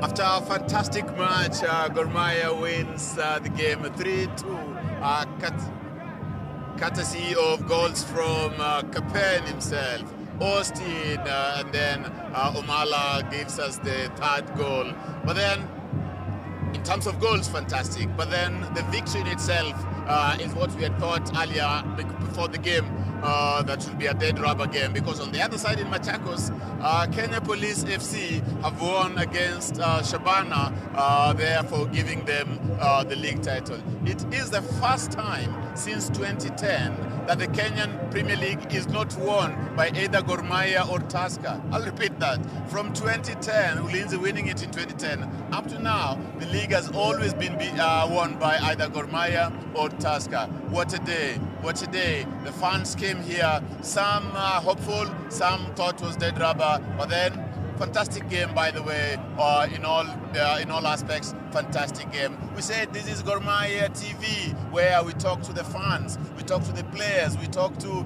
After a fantastic match, Gor Mahia wins the game 3-2, courtesy of goals from Capen himself, Austin, and then Omala gives us the third goal. But then, in terms of goals, fantastic. But then the victory in itself is what we had thought earlier before the game. That should be a dead rubber game, because on the other side in Machakos, Kenya Police FC have won against Shabana, therefore giving them the league title. It is the first time since 2010 that the Kenyan Premier League is not won by either Gor Mahia or Tusker. I'll repeat that. From 2010, Ulinzi winning it in 2010, up to now, the league has always been won by either Gor Mahia or Tusker. What a day. What a day. The fans came here, some hopeful, some thought was dead rubber, but then fantastic game, by the way, in all aspects, fantastic game. We said this is Gor Mahia TV, where we talk to the fans, we talk to the players, we talk to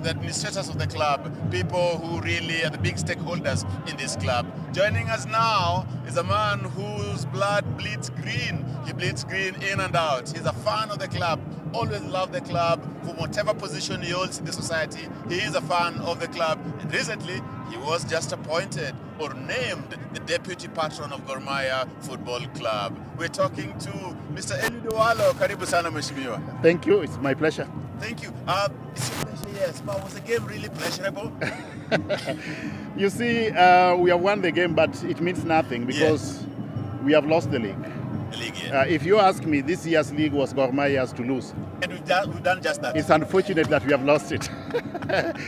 the administrators of the club, people who really are the big stakeholders in this club. Joining us now is a man whose blood bleeds green. He bleeds green in and out. He's a fan of the club, always loved the club, from whatever position he holds in the society. He is a fan of the club, and recently he was just appointed or named the deputy patron of Gor Mahia Football Club. We're talking to Mr. Eliudowalo. Karibu sana mheshimiwa. Thank you, it's my pleasure. Thank you. It's a pleasure, yes, but was the game really pleasurable? You see, we have won the game, but it means nothing because we have lost the league. The league, yeah. If you ask me, this year's league was Gor Mahia's to lose. And we've done just that. It's unfortunate that we have lost it.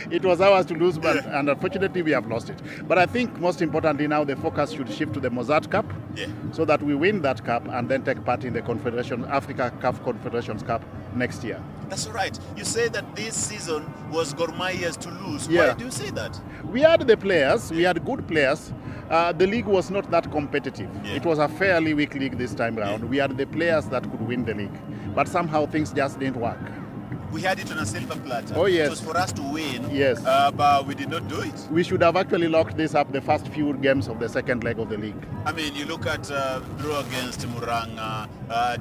It was ours to lose, but and unfortunately we have lost it. But I think most importantly now the focus should shift to the Mozart Cup, so that we win that cup and then take part in the Africa Cup Confederations Cup next year. That's right. You say that this season was Gor Mahia's to lose. Yeah. Why do you say that? We had the players, we had good players. The league was not that competitive. It was a fairly weak league this time round. We had the players that could win the league, but somehow things just didn't work. We had it on a silver platter. Oh yes. It was for us to win. Yes. But we did not do it. We should have actually locked this up the first few games of the second leg of the league. I mean, you look at draw against Muranga,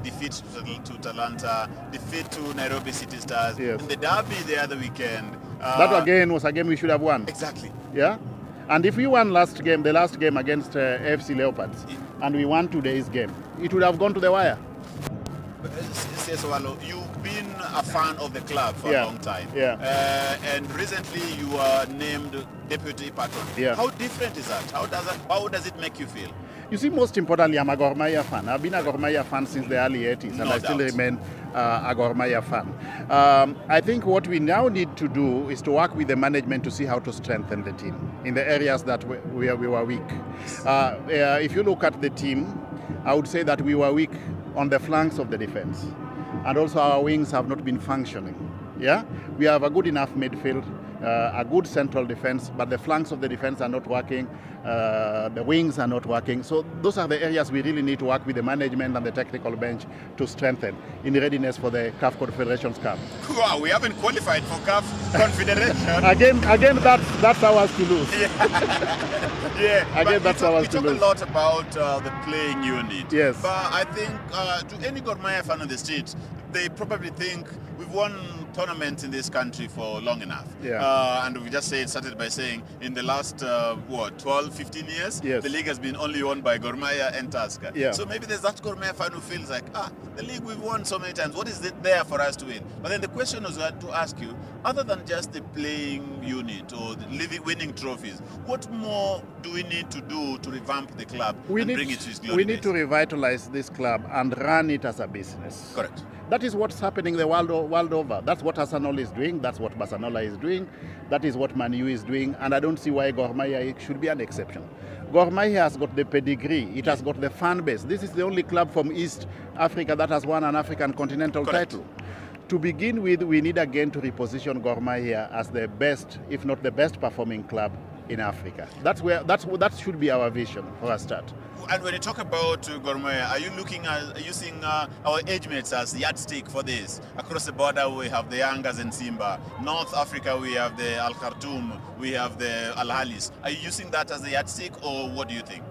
defeat to Talanta, defeat to Nairobi City Stars, and the derby the other weekend. That again was a game we should have won. Exactly. Yeah. And if we won the last game against AFC Leopards, and we won today's game, it would have gone to the wire. You've been a fan of the club for a long time. And recently you were named deputy patron. How different is that? How does it make you feel? You see, most importantly, I'm a Gor Mahia fan. I've been a Gor Mahia fan since the early 80s, and I still remain a Gor Mahia fan. I think what we now need to do is to work with the management to see how to strengthen the team in the areas that we were weak. If you look at the team, I would say that we were weak on the flanks of the defense, and also our wings have not been functioning. We have a good enough midfield, a good central defense, but the flanks of the defense are not working, the wings are not working. So those are the areas we really need to work with the management and the technical bench to strengthen in readiness for the CAF Confederations Cup. Wow, we haven't qualified for CAF Confederation. Again, that's ours to lose. Again, that's ours to lose. We talk a lot about the playing unit. Yes. But I think to any Gor Mahia fan on the street, they probably think we've won tournaments in this country for long enough. And we just started by saying in the last 12, 15 years, the league has been only won by Gor Mahia and Tusker. So maybe there's that Gor Mahia fan who feels like, the league we've won so many times, what is it there for us to win? But then the question was to ask you, other than just the playing unit or the winning trophies, what more do we need to do to revamp the club and bring it to its glory days? We need to revitalize this club and run it as a business. Correct. That is what's happening the world over. That's what Arsenal is doing. That's what Barcelona is doing. That is what Man U is doing. And I don't see why Gor Mahia should be an exception. Gor Mahia has got the pedigree. It has got the fan base. This is the only club from East Africa that has won an African continental title. To begin with, we need again to reposition Gor Mahia as the best, if not the best performing club in Africa. That should be our vision for a start. And when you talk about Gor Mahia, are you looking at using our age mates as the yardstick for this? Across the border, we have the Yangas and Simba. North Africa, we have the Al Khartoum, we have the Al Halis. Are you using that as the yardstick, or what do you think?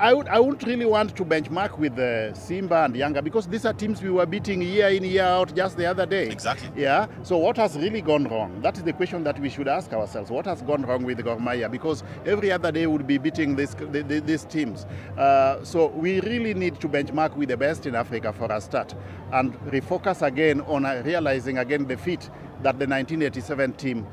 I wouldn't really want to benchmark with Simba and Yanga because these are teams we were beating year in, year out just the other day. Exactly. Yeah. So what has really gone wrong? That is the question that we should ask ourselves. What has gone wrong with Gor Mahia? Because every other day we'll be beating these teams. So we really need to benchmark with the best in Africa for a start and refocus again on realizing again the feat that the 1987 team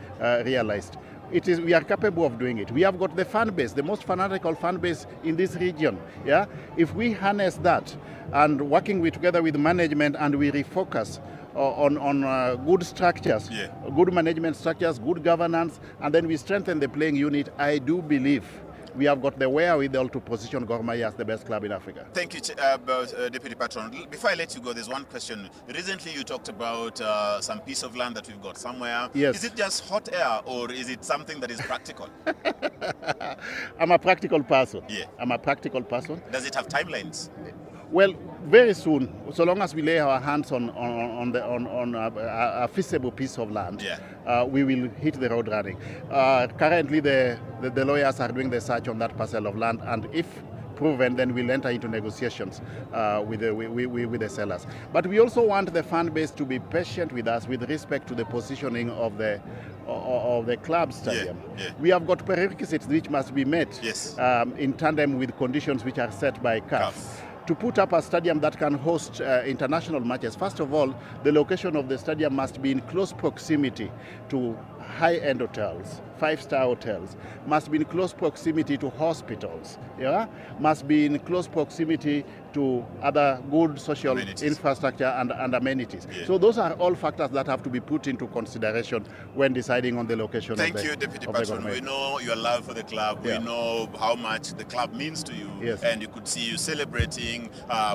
realized. We are capable of doing it. We have got the fan base, the most fanatical fan base in this region. Yeah, if we harness that and working together with management and we refocus on good structures, good management structures, good governance, and then we strengthen the playing unit, I do believe we have got the wherewithal to position Gor Mahia as the best club in Africa. Thank you, Deputy Patron. Before I let you go, there's one question. Recently you talked about some piece of land that we've got somewhere. Yes. Is it just hot air or is it something that is practical? I'm a practical person. Yeah. I'm a practical person. Does it have timelines? Well, very soon, so long as we lay our hands on a feasible piece of land, we will hit the road running. Currently, the lawyers are doing the search on that parcel of land, and if proven, then we'll enter into negotiations with the sellers. But we also want the fan base to be patient with us with respect to the positioning of the club stadium. We have got prerequisites which must be met in tandem with conditions which are set by CAF. To put up a stadium that can host international matches, first of all, the location of the stadium must be in close proximity to high-end hotels, five-star hotels, must be in close proximity to hospitals, must be in close proximity to other good social infrastructure and amenities. So those are all factors that have to be put into consideration when deciding on the location. Thank you, Deputy Patron. We know your love for the club. We know how much the club means to you. And you could see you celebrating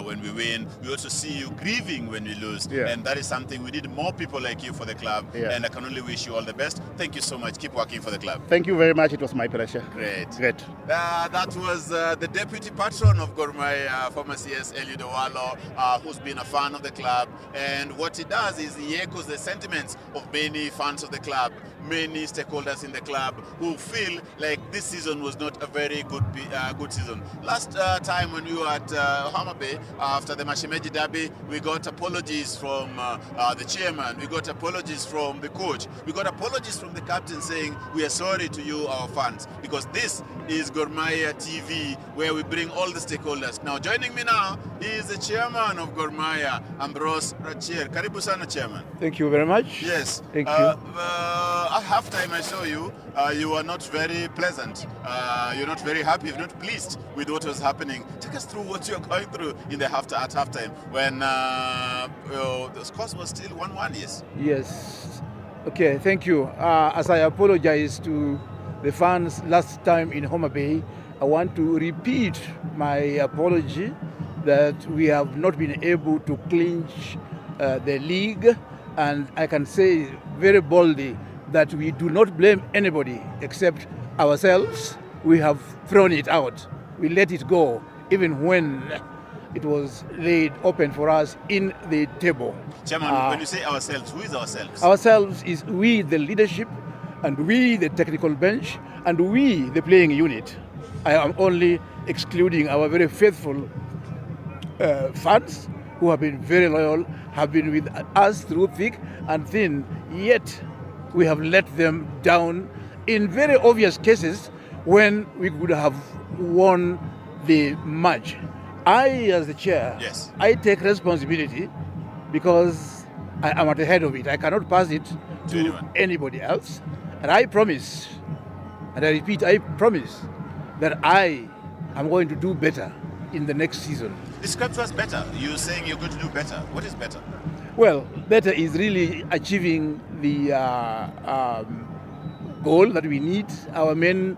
when we win. We also see you grieving when we lose. And that is something we need more people like you for the club. And I can only wish you all the best. Thank you so much. Keep working for the club. Thank you very much. It was my pleasure. Great. That was the Deputy Patron of Gor Mahia, former CS Eliud Owalo, who's been a fan of the club. And what he does is he echoes the sentiments of many fans of the club, many stakeholders in the club who feel like this season was not a very good season. Last time when we were at Homa Bay, after the Mashemeji Derby, we got apologies from the chairman, we got apologies from the coach, we got apologies from the captain saying we are sorry to you, our fans, because this is Gor Mahia TV, where we bring all the stakeholders. Now joining me now is the chairman of Gor Mahia, Ambrose Rachir. Karibu sana, chairman. Thank you very much. Yes. Thank you. At halftime I saw you, you were not very pleasant. You're not very happy, you're not pleased with what was happening. Take us through what you're going through in the at halftime when the score was still 1-1, yes? Yes. Okay, thank you. As I apologize to the fans last time in Homa Bay, I want to repeat my apology that we have not been able to clinch the league, and I can say very boldly that we do not blame anybody except ourselves. We have thrown it out. We let it go, even when it was laid open for us in the table. Chairman, when you say ourselves, who is ourselves? Ourselves is we, the leadership, and we, the technical bench, and we, the playing unit. I am only excluding our very faithful fans who have been very loyal, have been with us through thick and thin, yet we have let them down in very obvious cases when we could have won the match. I, as the chair, I take responsibility because I am at the head of it. I cannot pass it to anybody else. And I promise, and I repeat, I promise that I am going to do better in the next season. Describe to us better. You're saying you're going to do better. What is better? Well, better is really achieving the goal that we need. Our main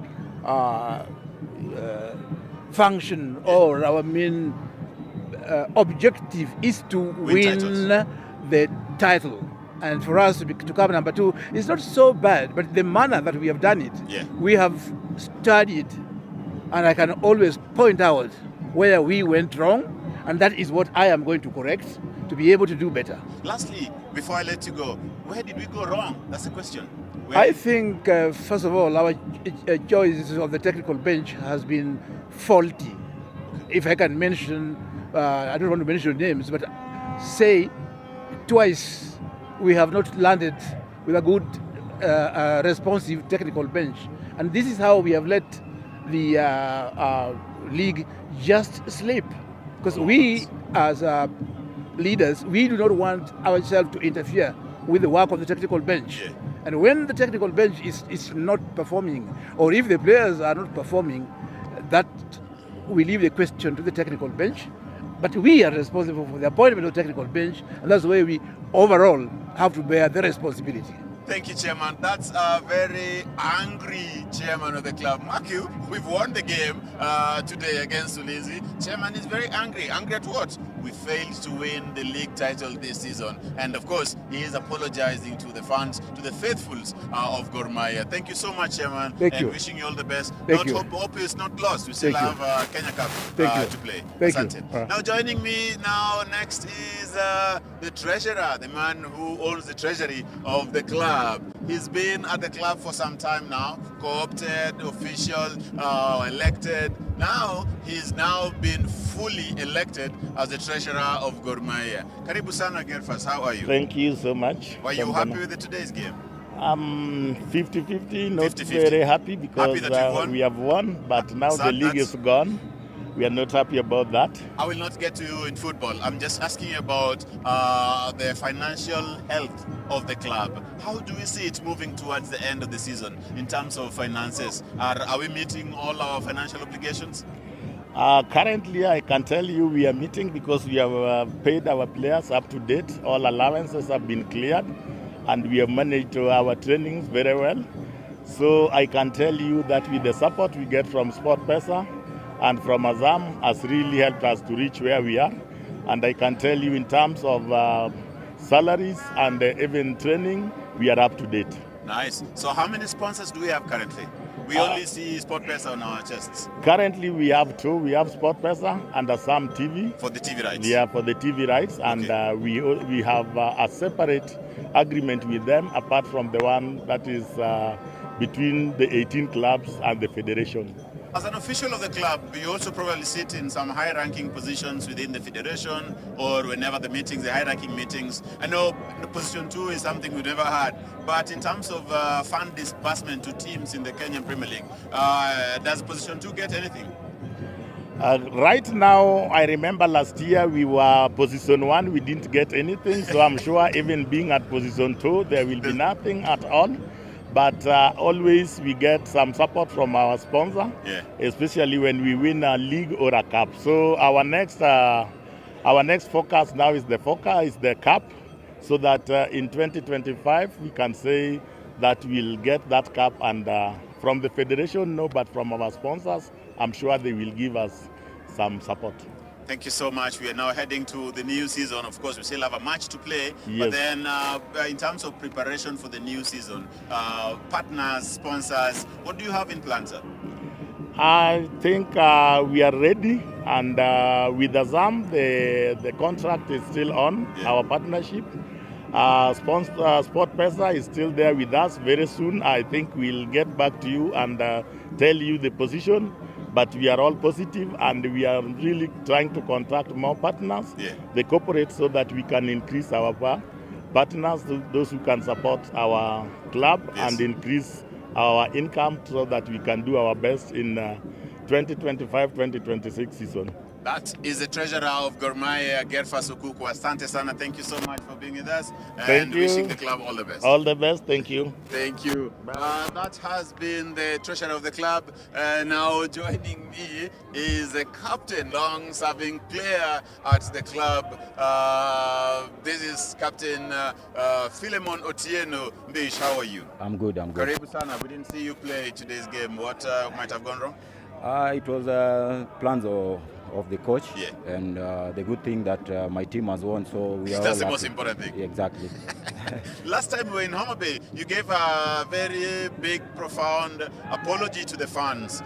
function or our main objective is to win the title. And for us to come number 2 is not so bad, but the manner that we have done it, we have studied, and I can always point out where we went wrong, and that is what I am going to correct to be able to do better. Lastly, before I let you go, where did we go wrong? That's the question. I think, first of all, our choice of the technical bench has been faulty. if I can mention, I don't want to mention names, but say twice we have not landed with a good responsive technical bench. And this is how we have let the league just slip. Because we, as leaders, we do not want ourselves to interfere with the work of the technical bench. Yeah. And when the technical bench is not performing, or if the players are not performing, that we leave the question to the technical bench. But we are responsible for the appointment of the technical bench, and that's why we overall have to bear the responsibility. Thank you, Chairman. That's a very angry chairman of the club. Mark you, we've won the game today against Ulinzi. Chairman is very angry. Angry at what? We failed to win the league title this season. And of course, he is apologizing to the fans, to the faithfuls of Gor Mahia. Thank you so much, Chairman. Thank you. Wishing you all the best. Thank you. Hope is not lost. We still Thank have Kenya Cup to play. Thank you. Now joining me now next is the treasurer, the man who owns the treasury of the club. He's been at the club for some time now, co-opted, official, elected. Now, he's now been fully elected as the treasurer of Gor Mahia. Karibu sana, Gerfas. How are you? Thank you so much. Were you happy with today's game? 50-50, not 50-50. very happy because Happy that you won? we have won, but now the Sad league nuts. is gone. We are not happy about that. I will not get to you in football. I'm just asking you about the financial health of the club. How do we see it moving towards the end of the season in terms of finances? Are we meeting all our financial obligations? Currently, I can tell you we are meeting because we have paid our players up to date. All allowances have been cleared and we have managed our trainings very well. So I can tell you that with the support we get from SportPesa and from Azam has really helped us to reach where we are. And I can tell you in terms of salaries and even training, we are up to date. Nice. So how many sponsors do we have currently? We only see SportPesa on our chests. Currently, we have two. We have SportPesa and Assam TV. For the TV rights? Yeah, for the TV rights. And we have a separate agreement with them apart from the one that is between the 18 clubs and the federation. As an official of the club, you also probably sit in some high-ranking positions within the federation or whenever the meetings, the high-ranking meetings. I know the position 2 is something we never had, but in terms of fund disbursement to teams in the Kenyan Premier League, does position 2 get anything? Right now, I remember last year we were position 1, we didn't get anything, so I'm sure even being at position 2, there will be nothing at all. But always we get some support from our sponsor, especially when we win a league or a cup. So our next focus now is the cup, so that in 2025 we can say that we'll get that cup. And from the federation, no, but from our sponsors, I'm sure they will give us some support. Thank you so much. We are now heading to the new season. Of course, we still have a match to play. Yes. But then in terms of preparation for the new season, partners, sponsors, what do you have in plan, sir? I think we are ready. And with Azam, the contract is still on, our partnership. SportPesa is still there with us. Very soon, I think we'll get back to you and tell you the position. But we are all positive and we are really trying to contact more partners, the corporate, so that we can increase our partners, those who can support our club and increase our income so that we can do our best in 2025-2026 season. That is the treasurer of Gor Mahia, Gerfas Okuku. Asante sana. Thank you so much for being with us. And wishing the club all the best. All the best. Thank you. Thank you. That has been the treasurer of the club. Now joining me is the captain, long-serving player at the club. This is Captain Philemon Otieno. Mbish, how are you? I'm good. Karibu sana. We didn't see you play today's game. What might have gone wrong? It was plans of the coach, and the good thing that my team has won, so we are that's the happy. most important thing. Exactly. Last time we were in Homa Bay, you gave a very big, profound apology to the fans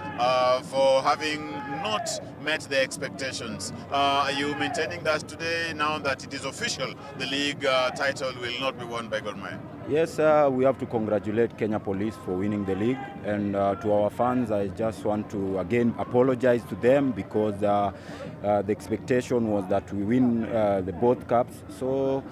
for having not met their expectations. Are you maintaining that today, now that it is official, the league title will not be won by Gor Mahia? Yes, we have to congratulate Kenya Police for winning the league, and to our fans, I just want to again apologize to them because the expectation was that we win the both cups. So,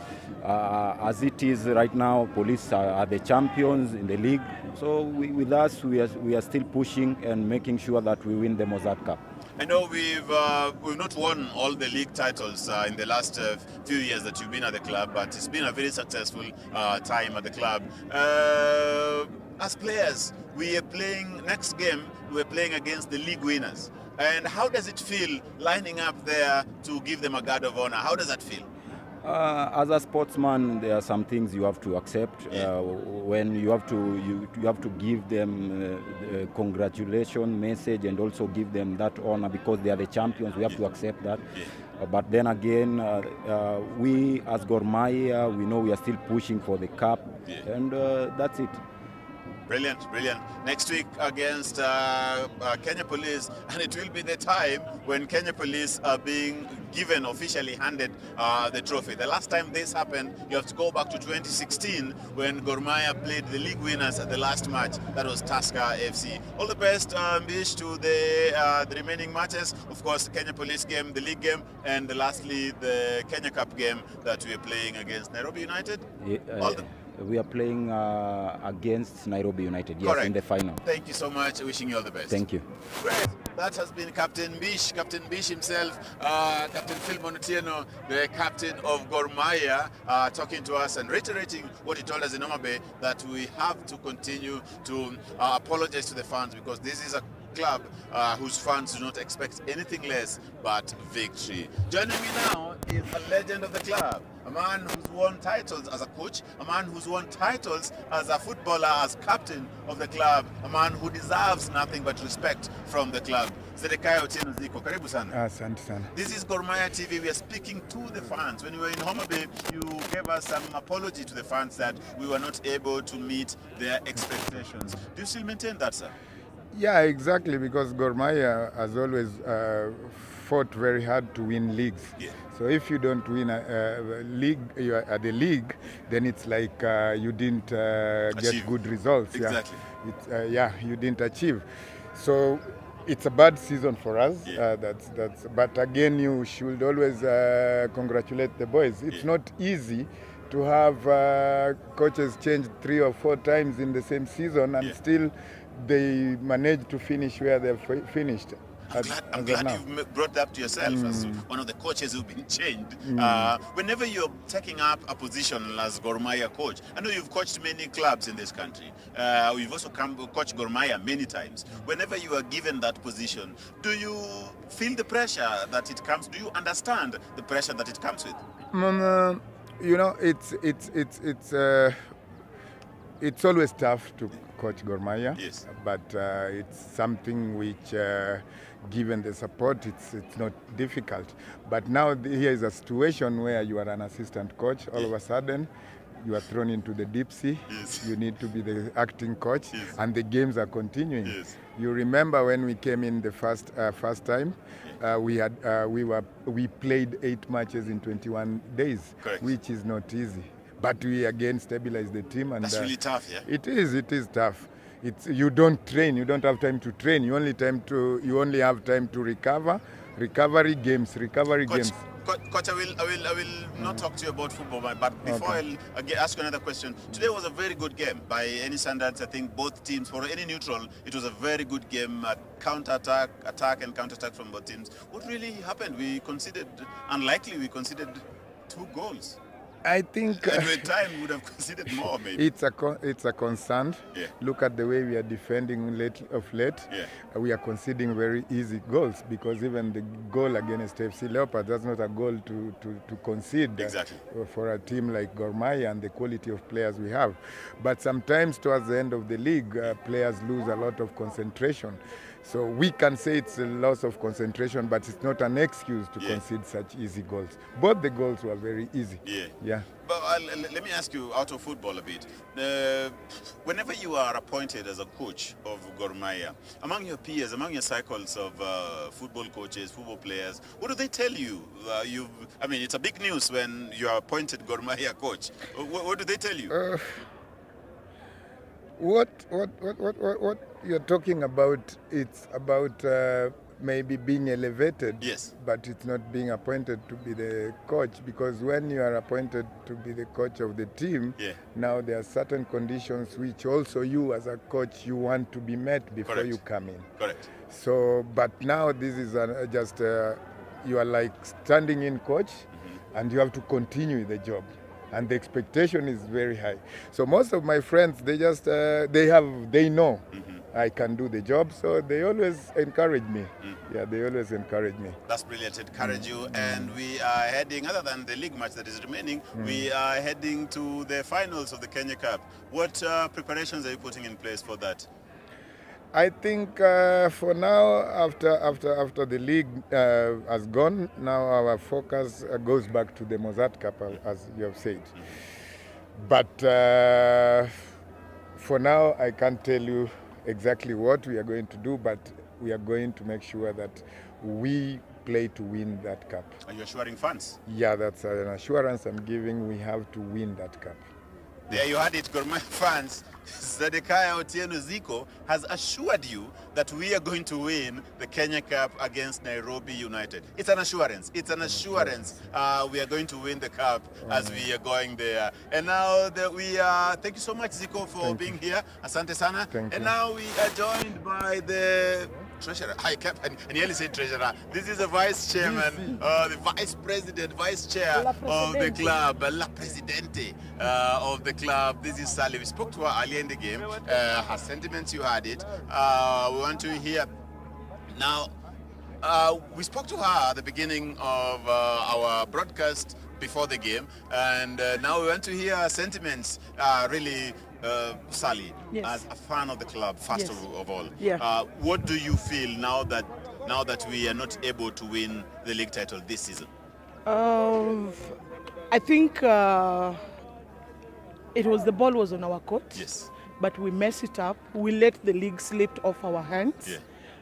as it is right now, Police are the champions in the league. So, with us, we are still pushing and making sure that we win the Mozart Cup. I know we've not won all the league titles in the last few years that you've been at the club, but it's been a very successful time at the club. As players, we are playing next game. We're playing against the league winners. And how does it feel lining up there to give them a guard of honor? How does that feel? As a sportsman, there are some things you have to accept. When you have to give them a congratulation message and also give them that honor because they are the champions. We have to accept that. But then again, we as Gor Mahia, we know we are still pushing for the cup, and that's it. Brilliant, brilliant. Next week against Kenya Police, and it will be the time when Kenya Police are being given, officially handed the trophy. The last time this happened, you have to go back to 2016 when Gor Mahia played the league winners at the last match. That was Tusker FC. All the best, Bish, to the remaining matches. Of course, the Kenya Police game, the league game, and lastly, the Kenya Cup game that we are playing against Nairobi United. We are playing against Nairobi United, yes, correct, in the final. Thank you so much. Wishing you all the best. Thank you. Great. That has been Captain Bish himself, Captain Phil Monutieno, the captain of Gor Mahia, talking to us and reiterating what he told us in Omabe, that we have to continue to apologize to the fans because this is a club whose fans do not expect anything less but victory. Joining me now is a legend of the club, a man who's won titles as a coach, a man who's won titles as a footballer, as captain of the club, a man who deserves nothing but respect from the club. Zedekiah Otieno Ziko, karibu sana. Asante sana. This is Gor Mahia TV. We are speaking to the fans. When we were in Homa Bay, you gave us some apology to the fans that we were not able to meet their expectations. Do you still maintain that, sir? Yeah, exactly, because Gor Mahia has always fought very hard to win leagues. Yeah. So if you don't win a league, you are at the league, then it's like you didn't get good results. Exactly. Yeah, you didn't achieve. So it's a bad season for us. Yeah. But again, you should always congratulate the boys. It's not easy to have coaches change 3 or 4 times in the same season and still they managed to finish where they've finished. I'm glad you've brought that to yourself as one of the coaches who've been changed. Whenever you're taking up a position as Gor Mahia coach, I know you've coached many clubs in this country. You've also coached Gor Mahia many times. Whenever you are given that position, do you feel the pressure that it comes? Do you understand the pressure that it comes with? You know, it's always tough to coach Gor Mahia, yes, but it's something which, given the support, it's not difficult. But now here is a situation where you are an assistant coach. All of a sudden, you are thrown into the deep sea. Yes. You need to be the acting coach, yes, and the games are continuing. Yes. You remember when we came in the first time, we played 8 matches in 21 days, correct, which is not easy. But we again stabilized the team, and that's really tough, yeah. It is tough. You don't train. You don't have time to train. You only have time to recover. Recovery games. Coach, I will not talk to you about football, but before I'll ask you another question. Today was a very good game by any standards. I think both teams, for any neutral, it was a very good game. Counter-attack, attack and counter-attack from both teams. What really happened? We conceded 2 goals. I think at time we would have considered more, maybe. It's a concern. Yeah. Look at the way we are defending late. Yeah. We are conceding very easy goals, because even the goal against FC Leopards, that's not a goal to concede. Exactly. For a team like Gor Mahia and the quality of players we have. But sometimes towards the end of the league, players lose a lot of concentration. So we can say it's a loss of concentration, but it's not an excuse to concede such easy goals. Both the goals were very easy. Yeah. But let me ask you out of football a bit. Whenever you are appointed as a coach of Gor Mahia, among your peers, among your cycles of football coaches, football players, what do they tell you? It's a big news when you are appointed Gor Mahia coach. What do they tell you? What you're talking about, it's about maybe being elevated, Yes. but it's not being appointed to be the coach, because when you are appointed to be the coach of the team, Yeah. now there are certain conditions which also you as a coach you want to be met before Correct. you come in. Correct. So, but now this is just you are like standing in coach, and you have to continue the job, and the expectation is very high. So most of my friends, they just they know I can do the job, so they always encourage me. Yeah, they always encourage me. That's brilliant. Encourage you. And we are heading, other than the league match that is remaining, we are heading to the finals of the Kenya Cup. What preparations are you putting in place for that? I think for now, after the league has gone, now our focus goes back to the Mozart Cup, as you have said. But for now, I can't tell you exactly what we are going to do, but we are going to make sure that we play to win that cup. Are you assuring fans? Yeah, that's an assurance I'm giving. We have to win that cup. There you had it, Gor Mahia fans. Zedekiah Otieno Zico has assured you that we are going to win the Kenya Cup against Nairobi United. It's an assurance. It's an assurance. We are going to win the cup as we are going there. And now that thank you so much, Zico, for being here. Asante sana. Thank and you. now we are joined by the treasurer. I nearly said treasurer. This is the vice chairman, the vice president, vice chair of the club, La Presidente of the club. This is Sally. We spoke to her earlier in the game. Her sentiments, you had it. We want to hear now. We spoke to her at the beginning of our broadcast before the game, and now we want to hear her sentiments. Really, Sally, Yes. as a fan of the club, first Yes. of all, Yeah. what do you feel now that we are not able to win the league title this season? I think the ball was on our court. Yes. But we messed it up. We let the league slip off our hands. Yeah.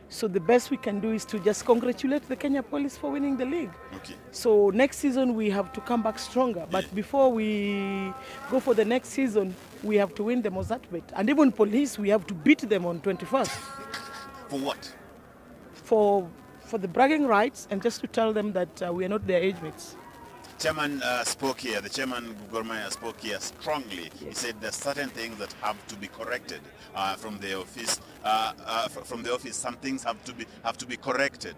So the best we can do is to just congratulate the Kenya Police for winning the league. Okay. So next season we have to come back stronger. But Yeah. before we go for the next season, we have to win the Mozart bet. And even Police, we have to beat them on 21st. For what? for the bragging rights and just to tell them that we are not their age mates. Chairman spoke here, the chairman Gor Mahia spoke here strongly. He said there's certain things that have to be corrected from the office. From the office, some things have to be corrected.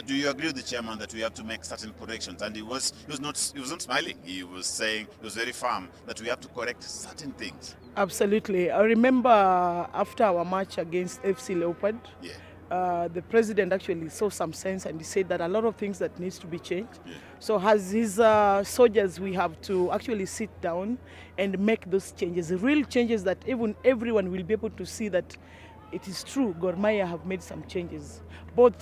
Do you agree with the chairman that we have to make certain corrections? And he was not smiling. He was saying, he was very firm that we have to correct certain things. Absolutely. I remember after our match against FC Leopard, the president actually saw some sense and he said that a lot of things that needs to be changed. So as his soldiers, we have to actually sit down and make those changes, real changes that even everyone will be able to see that it is true. Gor Mahia have made some changes, both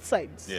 sides.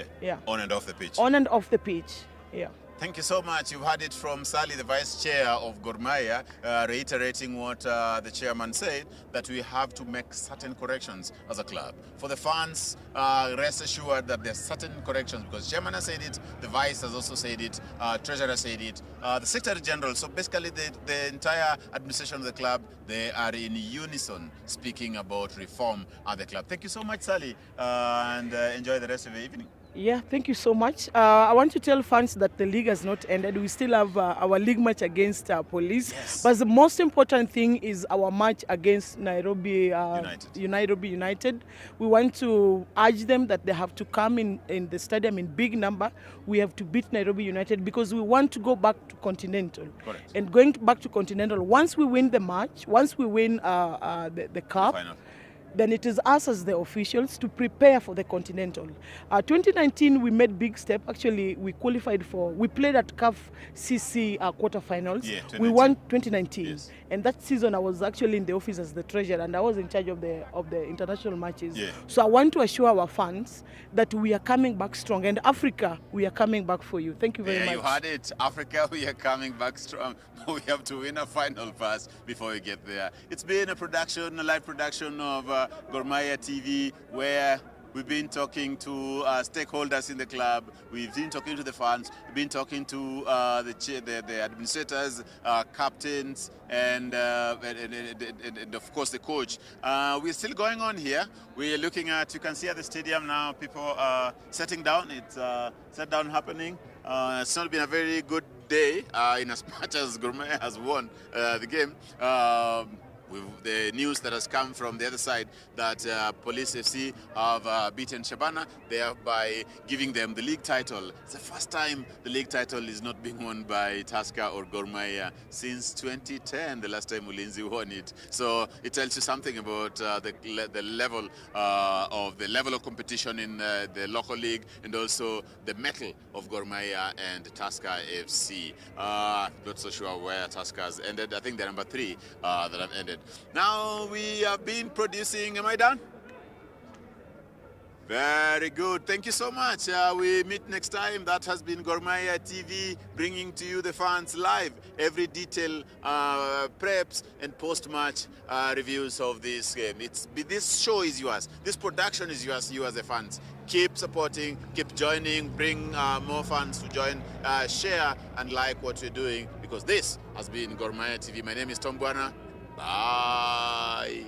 On and off the pitch. On and off the pitch. Yeah. Thank you so much. You've heard it from Sally, the vice chair of Gor Mahia, reiterating what the chairman said, that we have to make certain corrections as a club. For the fans, rest assured that there are certain corrections because chairman has said it, the vice has also said it, treasurer said it, the secretary general. So basically the entire administration of the club, they are in unison speaking about reform at the club. Thank you so much, Sally, and enjoy the rest of the evening. Yeah, thank you so much. I want to tell fans that the league has not ended. We still have our league match against Police. Yes. But the most important thing is our match against Nairobi United. We want to urge them that they have to come in the stadium in big number. We have to beat Nairobi United because we want to go back to Continental. Correct. And going back to Continental, once we win the match, once we win the cup, The final. then it is us as the officials to prepare for the Continental. 2019, we made big step. Actually, we played at CAF CC quarterfinals. Yeah, We 2019. won 2019. Yes. And that season, I was actually in the office as the treasurer, and I was in charge of the international matches. Yeah. So I want to assure our fans that we are coming back strong. And Africa, we are coming back for you. Thank you very much. You heard it. Africa, we are coming back strong. We have to win a final first before we get there. It's been a live production of Gor Mahia TV, where We've been talking to stakeholders in the club. We've been talking to the fans. We've been talking to the administrators, captains, and of course the coach. We're still going on here. We're looking at, you can see at the stadium now, people are sitting down. It's set down happening. It's not been a very good day in as much as Gor Mahia has won the game. With the news that has come from the other side that Police FC have beaten Shabana, thereby giving them the league title. It's the first time the league title is not being won by Tusker or Gor Mahia since 2010, the last time Ulinzi won it. So it tells you something about the level of competition in the local league, and also the mettle of Gor Mahia and Tusker FC. Not so sure where Tusker has ended. I think they're number 3 that have ended. Now we have been producing, am I done? Very good, thank you so much. We meet next time. That has been Gor Mahia TV, bringing to you the fans live, every detail, preps and post-match reviews of this game. This show is yours, this production is yours, you as the fans. Keep supporting, keep joining, bring more fans to join, share and like what we're doing, because this has been Gor Mahia TV. My name is Tom Bwana. Bye.